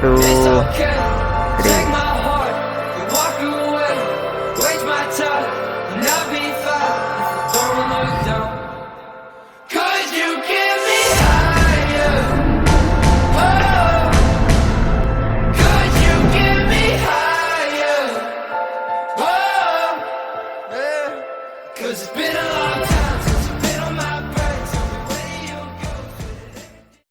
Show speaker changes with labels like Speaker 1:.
Speaker 1: 2, 3.
Speaker 2: Take my heart, you walk away, waste my time, and I'll be fine if I don't look down. 'Cause you get me higher, oh, 'cause you get me higher, oh, yeah. 'Cause it's been a long time.